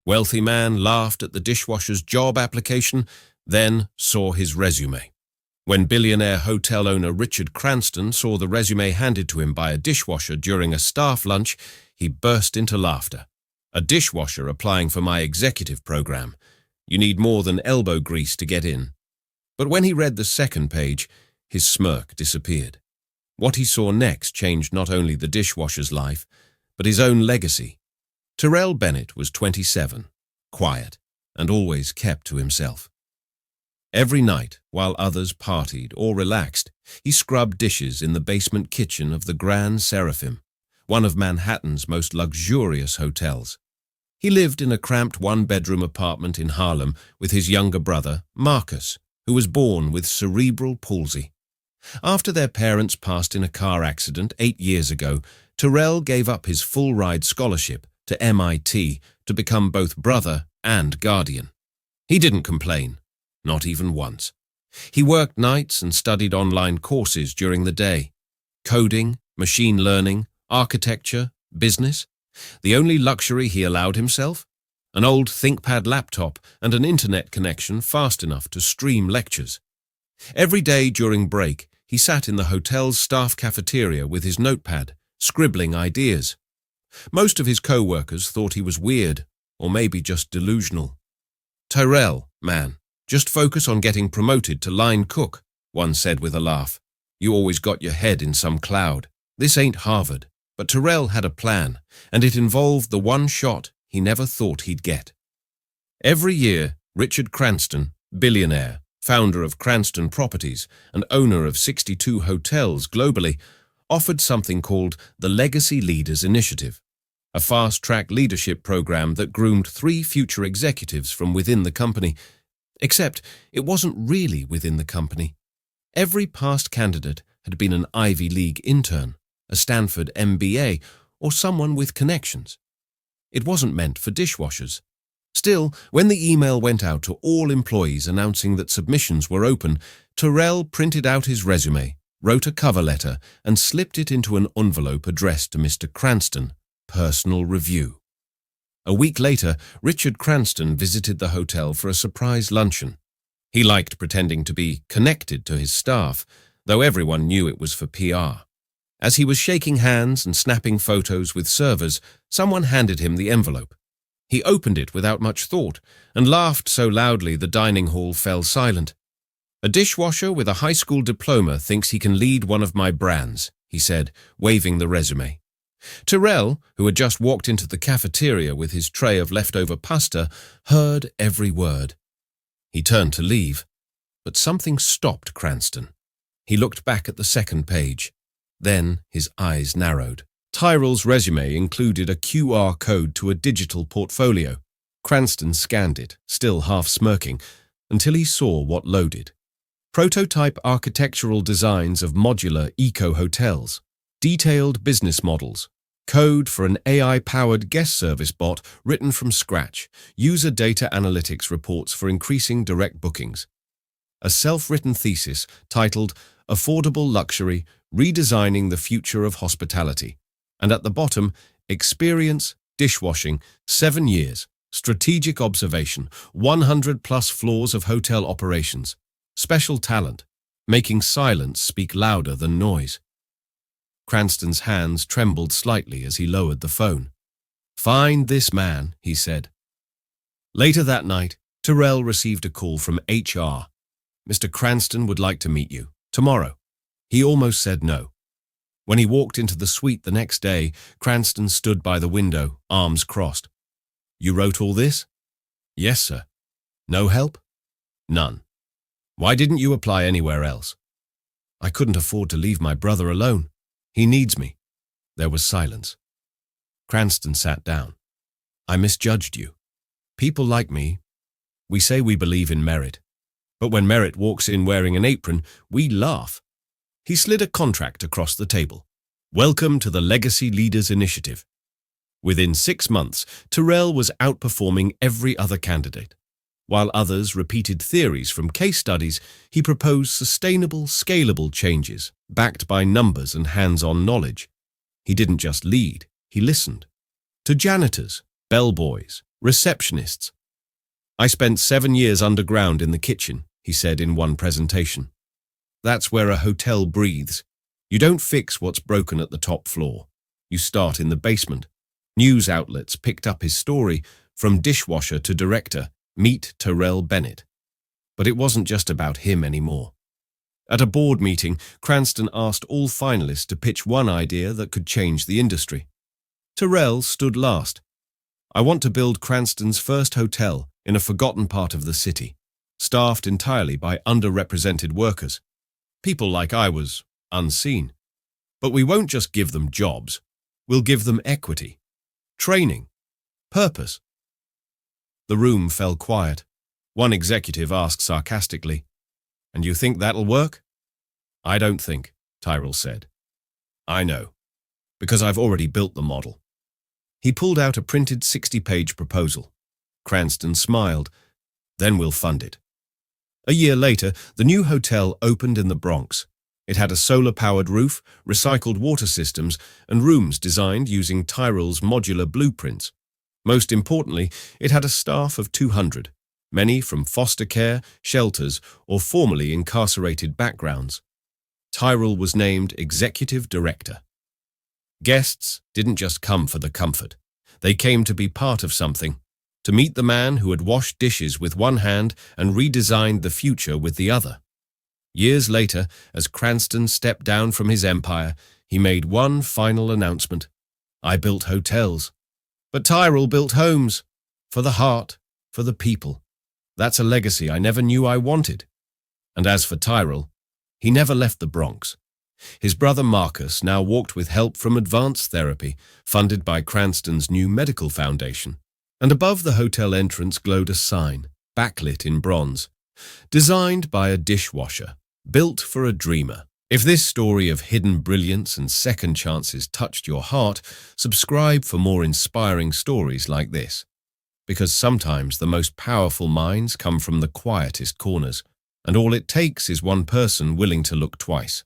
Wealthy man laughed at the dishwasher's job application, then saw his resume. When billionaire hotel owner Richard Cranston saw the resume handed to him by a dishwasher during a staff lunch, he burst into laughter. A dishwasher applying for my executive program. You need more than elbow grease to get in. But when he read the second page, his smirk disappeared. What he saw next changed not only the dishwasher's life, but his own legacy. Terrell Bennett was 27, quiet, and always kept to himself. Every night, while others partied or relaxed, he scrubbed dishes in the basement kitchen of the Grand Seraphim, one of Manhattan's most luxurious hotels. He lived in a cramped one-bedroom apartment in Harlem with his younger brother, Marcus, who was born with cerebral palsy. After their parents passed in a car accident 8 years ago, Terrell gave up his full-ride scholarship to MIT to become both brother and guardian. He didn't complain, not even once. He worked nights and studied online courses during the day. Coding, machine learning, architecture, business. The only luxury he allowed himself? An old ThinkPad laptop and an internet connection fast enough to stream lectures. Every day during break, he sat in the hotel's staff cafeteria with his notepad, scribbling ideas. Most of his co-workers thought he was weird, or maybe just delusional. "Tyrell, man, just focus on getting promoted to line cook," one said with a laugh. "You always got your head in some cloud. This ain't Harvard." But Terrell had a plan, and it involved the one shot he never thought he'd get. Every year, Richard Cranston, billionaire, founder of Cranston Properties and owner of 62 hotels globally, offered something called the Legacy Leaders Initiative, a fast-track leadership program that groomed 3 future executives from within the company. Except it wasn't really within the company. Every past candidate had been an Ivy League intern, a Stanford MBA, or someone with connections. It wasn't meant for dishwashers. Still, when the email went out to all employees announcing that submissions were open, Terrell printed out his resume, wrote a cover letter, and slipped it into an envelope addressed to Mr. Cranston, personal review. A week later, Richard Cranston visited the hotel for a surprise luncheon. He liked pretending to be connected to his staff, though everyone knew it was for PR. As he was shaking hands and snapping photos with servers, someone handed him the envelope. He opened it without much thought and laughed so loudly the dining hall fell silent. "A dishwasher with a high school diploma thinks he can lead one of my brands," he said, waving the resume. Terrell, who had just walked into the cafeteria with his tray of leftover pasta, heard every word. He turned to leave, but something stopped Cranston. He looked back at the second page. Then his eyes narrowed. Tyrell's resume included a QR code to a digital portfolio. Cranston scanned it, still half smirking, until he saw what loaded. Prototype architectural designs of modular eco-hotels, detailed business models, code for an AI-powered guest service bot written from scratch, user data analytics reports for increasing direct bookings. A self-written thesis titled Affordable Luxury, Redesigning the Future of Hospitality. And at the bottom, Experience, Dishwashing, 7 years, Strategic Observation, 100+ floors of hotel operations, Special Talent, Making Silence Speak Louder Than Noise. Cranston's hands trembled slightly as he lowered the phone. "Find this man," he said. Later that night, Terrell received a call from HR. "Mr. Cranston would like to meet you. Tomorrow." He almost said no. When he walked into the suite the next day, Cranston stood by the window, arms crossed. "You wrote all this?" "Yes, sir." "No help?" "None." "Why didn't you apply anywhere else?" "I couldn't afford to leave my brother alone. He needs me." There was silence. Cranston sat down. "I misjudged you. People like me, we say we believe in merit. But when merit walks in wearing an apron, we laugh." He slid a contract across the table. "Welcome to the Legacy Leaders Initiative." Within 6 months, Terrell was outperforming every other candidate. While others repeated theories from case studies, he proposed sustainable, scalable changes, backed by numbers and hands-on knowledge. He didn't just lead, he listened. To janitors, bellboys, Receptionists. I spent 7 years underground in the kitchen, he said in one presentation. That's where a hotel breathes. You don't fix what's broken at the top floor. You start in the basement. News outlets picked up his story, from dishwasher to director, meet Terrell Bennett. But it wasn't just about him anymore. At a board meeting, Cranston asked all finalists to pitch one idea that could change the industry. Terrell stood last. I want to build Cranston's first hotel in a forgotten part of the city, staffed entirely by underrepresented workers. People like I was, unseen. But we won't just give them jobs. We'll give them equity, training, purpose. The room fell quiet. One executive asked sarcastically, "And you think that'll work?" "I don't think," Tyrell said. "I know, because I've already built the model." He pulled out a printed 60-page proposal. Cranston smiled. "Then we'll fund it." A year later, the new hotel opened in the Bronx. It had a solar-powered roof, recycled water systems, and rooms designed using Tyrell's modular blueprints. Most importantly, it had a staff of 200, many from foster care, shelters, or formerly incarcerated backgrounds. Tyrell was named executive director. Guests didn't just come for the comfort. They came to be part of something, to meet the man who had washed dishes with one hand and redesigned the future with the other. Years later, as Cranston stepped down from his empire, he made one final announcement. "I built hotels, but Tyrell built homes, for the heart, for the people. That's a legacy I never knew I wanted." And as for Tyrell, he never left the Bronx. His brother Marcus now walked with help from advanced therapy, funded by Cranston's new medical foundation. And above the hotel entrance glowed a sign, backlit in bronze, "Designed by a dishwasher, built for a dreamer." If this story of hidden brilliance and second chances touched your heart, subscribe for more inspiring stories like this. Because sometimes the most powerful minds come from the quietest corners, and all it takes is one person willing to look twice.